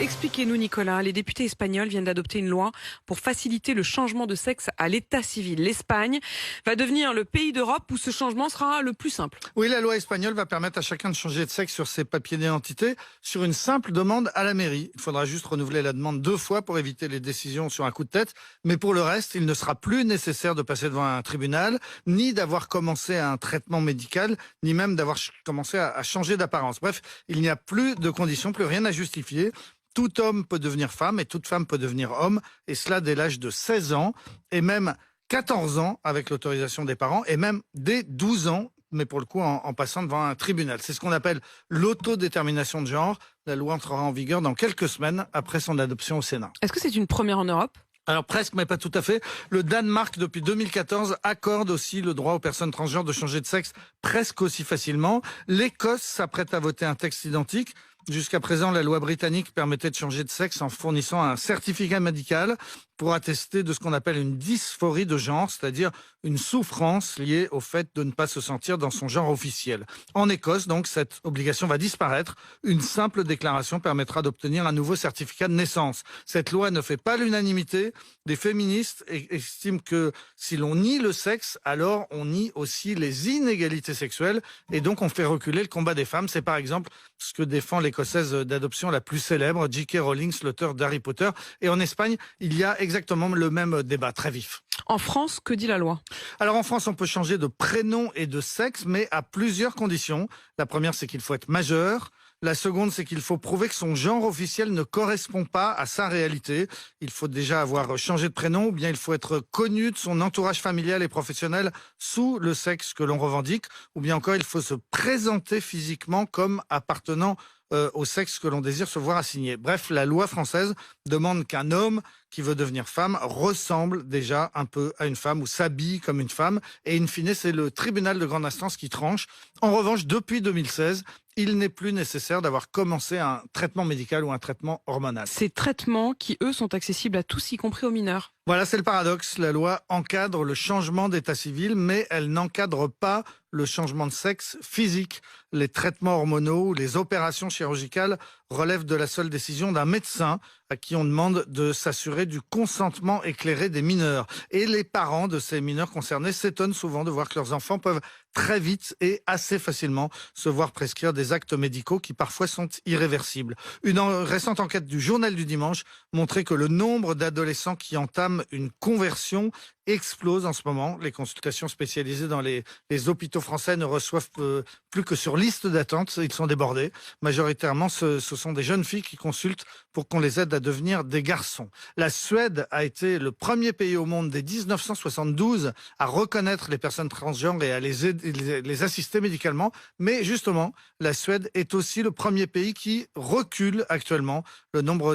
Expliquez-nous Nicolas, les députés espagnols viennent d'adopter une loi pour faciliter le changement de sexe à l'état civil. L'Espagne va devenir le pays d'Europe où ce changement sera le plus simple. Oui, la loi espagnole va permettre à chacun de changer de sexe sur ses papiers d'identité sur une simple demande à la mairie. Il faudra juste renouveler la demande 2 fois pour éviter les décisions sur un coup de tête. Mais pour le reste, il ne sera plus nécessaire de passer devant un tribunal, ni d'avoir commencé un traitement médical, ni même d'avoir commencé à changer d'apparence. Bref, il n'y a plus de conditions, plus rien à justifier. Tout homme peut devenir femme et toute femme peut devenir homme, et cela dès l'âge de 16 ans, et même 14 ans avec l'autorisation des parents, et même dès 12 ans, mais pour le coup en passant devant un tribunal. C'est ce qu'on appelle l'autodétermination de genre. La loi entrera en vigueur dans quelques semaines après son adoption au Sénat. Est-ce que c'est une première en Europe ? Alors presque, mais pas tout à fait. Le Danemark, depuis 2014, accorde aussi le droit aux personnes transgenres de changer de sexe presque aussi facilement. L'Écosse s'apprête à voter un texte identique. Jusqu'à présent, la loi britannique permettait de changer de sexe en fournissant un certificat médical pour attester de ce qu'on appelle une dysphorie de genre, c'est-à-dire une souffrance liée au fait de ne pas se sentir dans son genre officiel. En Écosse, donc, cette obligation va disparaître. Une simple déclaration permettra d'obtenir un nouveau certificat de naissance. Cette loi ne fait pas l'unanimité. Des féministes estiment que si l'on nie le sexe, alors on nie aussi les inégalités sexuelles et donc on fait reculer le combat des femmes. C'est par exemple ce que défend l'Écossaise d'adoption la plus célèbre, J.K. Rowling, l'auteur d'Harry Potter. Et en Espagne, il y a exactement le même débat très vif. En France, que dit la loi ? Alors en France, on peut changer de prénom et de sexe, mais à plusieurs conditions. La première, c'est qu'il faut être majeur. La seconde, c'est qu'il faut prouver que son genre officiel ne correspond pas à sa réalité. Il faut déjà avoir changé de prénom, ou bien il faut être connu de son entourage familial et professionnel sous le sexe que l'on revendique, ou bien encore il faut se présenter physiquement comme appartenant au sexe que l'on désire se voir assigner. Bref, la loi française demande qu'un homme qui veut devenir femme ressemble déjà un peu à une femme ou s'habille comme une femme. Et in fine, c'est le tribunal de grande instance qui tranche. En revanche, depuis 2016, il n'est plus nécessaire d'avoir commencé un traitement médical ou un traitement hormonal. Ces traitements qui, eux, sont accessibles à tous, y compris aux mineurs. Voilà, c'est le paradoxe. La loi encadre le changement d'état civil, mais elle n'encadre pas le changement de sexe physique. Les traitements hormonaux ou les opérations chirurgicales relèvent de la seule décision d'un médecin à qui on demande de s'assurer du consentement éclairé des mineurs. Et les parents de ces mineurs concernés s'étonnent souvent de voir que leurs enfants peuvent très vite et assez facilement se voir prescrire des actes médicaux qui parfois sont irréversibles. Une récente enquête du Journal du Dimanche montrait que le nombre d'adolescents qui entament une conversion explose en ce moment. Les consultations spécialisées dans les hôpitaux français ne reçoivent plus que sur liste d'attente. Ils sont débordés. Majoritairement, ce sont des jeunes filles qui consultent pour qu'on les aide à devenir des garçons. La Suède a été le premier pays au monde dès 1972 à reconnaître les personnes transgenres et à les assister médicalement. Mais justement, la Suède est aussi le premier pays qui recule actuellement. Le nombre